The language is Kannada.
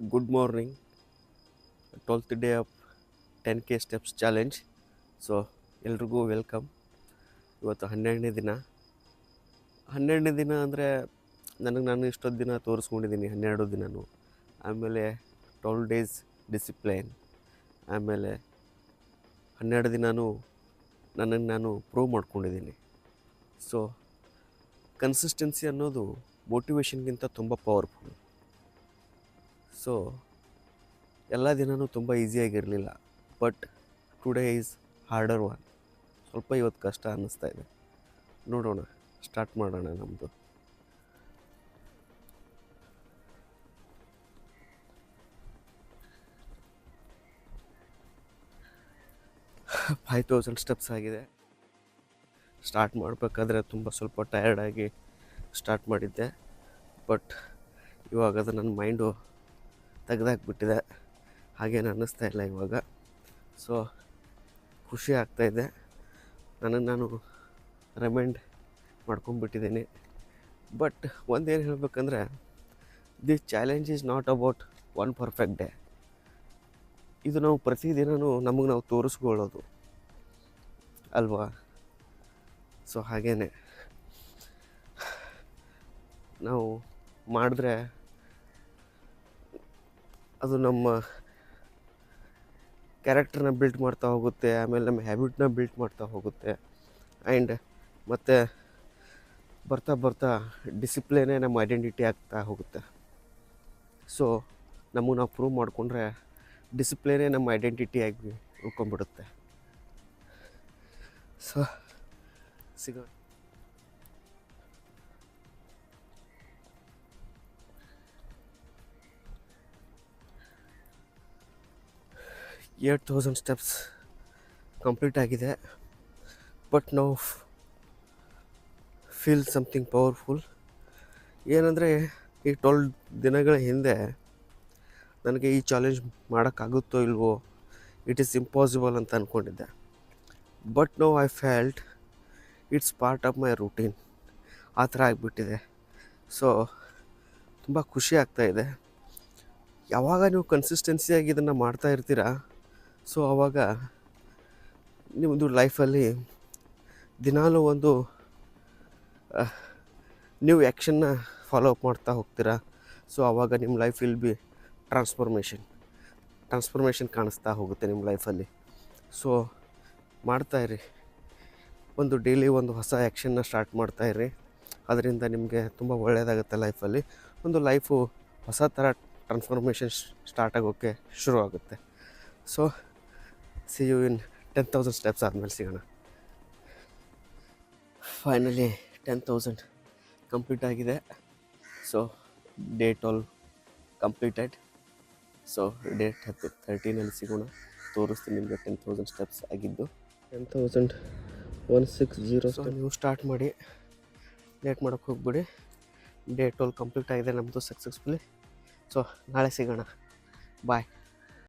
Good morning, 12th day of 10K steps challenge. So ಎಲ್ರಿಗೂ ವೆಲ್ಕಮ್. ಇವತ್ತು 12ನೇ ದಿನ. 12ನೇ ದಿನ ಅಂದರೆ ನನಗೆ ನಾನು ಇಷ್ಟೊತ್ತು ದಿನ ತೋರಿಸ್ಕೊಂಡಿದ್ದೀನಿ 12 ದಿನವೂ. ಆಮೇಲೆ 12 ಡೇಸ್ ಡಿಸಿಪ್ಲೈನ್, ಆಮೇಲೆ 12 ದಿನವೂ ನನಗೆ ನಾನು ಪ್ರೂವ್ ಮಾಡ್ಕೊಂಡಿದ್ದೀನಿ. ಸೊ ಕನ್ಸಿಸ್ಟೆನ್ಸಿ ಅನ್ನೋದು ಮೋಟಿವೇಶನ್ಗಿಂತ ತುಂಬ ಪವರ್ಫುಲ್. ಸೊ ಎಲ್ಲ ದಿನವೂ ತುಂಬ ಈಸಿಯಾಗಿರಲಿಲ್ಲ, but today is harder one. ಸ್ವಲ್ಪ ಇವತ್ತು ಕಷ್ಟ ಅನ್ನಿಸ್ತಾ ಇದೆ. ನೋಡೋಣ, ಸ್ಟಾರ್ಟ್ ಮಾಡೋಣ. ನಮ್ಮದು 5000 ಸ್ಟೆಪ್ಸ್ ಆಗಿದೆ. ಸ್ಟಾರ್ಟ್ ಮಾಡಬೇಕಾದ್ರೆ ಸ್ವಲ್ಪ ಟಯರ್ಡಾಗಿ ಸ್ಟಾರ್ಟ್ ಮಾಡಿದ್ದೆ, ಬಟ್ ಇವಾಗ ಅದು ನನ್ನ ಮೈಂಡು ತೆಗೆದಾಕ್ಬಿಟ್ಟಿದೆ. ಹಾಗೇನು ಅನ್ನಿಸ್ತಾ ಇಲ್ಲ ಇವಾಗ. ಸೊ ಖುಷಿ ಆಗ್ತಾಯಿದೆ. ನನಗೆ ನಾನು ರಿಮೈಂಡ್ ಮಾಡ್ಕೊಂಡ್ಬಿಟ್ಟಿದ್ದೀನಿ. ಬಟ್ ಒಂದೇನು ಹೇಳಬೇಕಂದ್ರೆ, this challenge is not about one perfect day. ಇದು ನಾವು ಪ್ರತಿದಿನವೂ ನಮಗೆ ನಾವು ತೋರಿಸ್ಕೊಳ್ಳೋದು ಅಲ್ವಾ? ಸೊ ಹಾಗೇ ನಾವು ಮಾಡಿದ್ರೆ ಅದು ನಮ್ಮ ಕ್ಯಾರೆಕ್ಟರ್ನ ಬಿಲ್ಡ್ ಮಾಡ್ತಾ ಹೋಗುತ್ತೆ, ಆಮೇಲೆ ನಮ್ಮ ಹ್ಯಾಬಿಟ್ನ ಬಿಲ್ಡ್ ಮಾಡ್ತಾ ಹೋಗುತ್ತೆ. ಆ್ಯಂಡ್ ಮತ್ತು ಬರ್ತಾ ಬರ್ತಾ ಡಿಸಿಪ್ಲಿನೇ ನಮ್ಮ ಐಡೆಂಟಿಟಿ ಆಗ್ತಾ ಹೋಗುತ್ತೆ. ಸೊ ನಮಗೆ ನಾವು ಪ್ರೂವ್ ಮಾಡಿಕೊಂಡ್ರೆ ಡಿಸಿಪ್ಲಿನೇ ನಮ್ಮ ಐಡೆಂಟಿಟಿಯಾಗಿ ಉಳ್ಕೊಂಡ್ಬಿಡುತ್ತೆ. ಸೊ ಸಿಗೋಣ. $8,000 ಸ್ಟೆಪ್ಸ್ ಕಂಪ್ಲೀಟ್ ಆಗಿದೆ. ಬಟ್ ನಾವು ಫೀಲ್ ಸಮಥಿಂಗ್ ಪವರ್ಫುಲ್. ಏನಂದರೆ, ಈ 12 ದಿನಗಳ ಹಿಂದೆ ನನಗೆ ಈ ಚಾಲೆಂಜ್ ಮಾಡೋಕ್ಕಾಗುತ್ತೋ ಇಲ್ವೋ, ಇಟ್ ಈಸ್ ಇಂಪಾಸಿಬಲ್ ಅಂತ ಅಂದ್ಕೊಂಡಿದ್ದೆ. But no I felt it's part of my routine. ಆ ಥರ ಆಗಿಬಿಟ್ಟಿದೆ. ಸೊ ತುಂಬ ಖುಷಿ ಆಗ್ತಾಯಿದೆ. ಯಾವಾಗ ನೀವು ಕನ್ಸಿಸ್ಟೆನ್ಸಿಯಾಗಿ ಇದನ್ನು ಮಾಡ್ತಾ ಇರ್ತೀರ, ಸೊ ಆವಾಗ ನಿಮ್ಮದು ಲೈಫಲ್ಲಿ ದಿನಾಲೂ ಒಂದು ನೀವು ಆ್ಯಕ್ಷನ್ನ ಫಾಲೋ ಅಪ್ ಮಾಡ್ತಾ ಹೋಗ್ತೀರಾ. ಸೊ ಆವಾಗ ನಿಮ್ಮ ಲೈಫ್ ವಿಲ್ ಬಿ ಟ್ರಾನ್ಸ್ಫಾರ್ಮೇಷನ್ ಕಾಣಿಸ್ತಾ ಹೋಗುತ್ತೆ ನಿಮ್ಮ ಲೈಫಲ್ಲಿ. ಸೊ ಮಾಡ್ತಾಯಿರಿ, ಒಂದು ಡೈಲಿ ಒಂದು ಹೊಸ ಆ್ಯಕ್ಷನ್ನ ಸ್ಟಾರ್ಟ್ ಮಾಡ್ತಾಯಿರಿ. ಅದರಿಂದ ನಿಮಗೆ ತುಂಬ ಒಳ್ಳೆಯದಾಗುತ್ತೆ ಲೈಫಲ್ಲಿ. ಒಂದು ಲೈಫು ಹೊಸ ಥರ ಟ್ರಾನ್ಸ್ಫಾರ್ಮೇಷನ್ ಸ್ಟಾರ್ಟ್ ಆಗೋಕ್ಕೆ ಶುರು ಆಗುತ್ತೆ. So see you in 10,000 steps ಆದಮೇಲೆ ಸಿಗೋಣ. ಫೈನಲಿ 10,000 ಕಂಪ್ಲೀಟ್ ಆಗಿದೆ. So day 12 completed. So day 13ನಲ್ಲಿ ಸಿಗೋಣ. ತೋರಿಸ್ತೀನಿ ನಿಮಗೆ 10,000 ಸ್ಟೆಪ್ಸ್ ಆಗಿದ್ದು. 10,160. ಸೊ ನೀವು ಸ್ಟಾರ್ಟ್ ಮಾಡಿ, ಲೇಟ್ ಮಾಡೋಕ್ಕೆ ಹೋಗ್ಬಿಡಿ. ಡೇ 12 ಕಂಪ್ಲೀಟ್ ಆಗಿದೆ ನಮ್ಮದು ಸಕ್ಸಸ್ಫುಲಿ. ಸೊ ನಾಳೆ ಸಿಗೋಣ. ಬಾಯ್.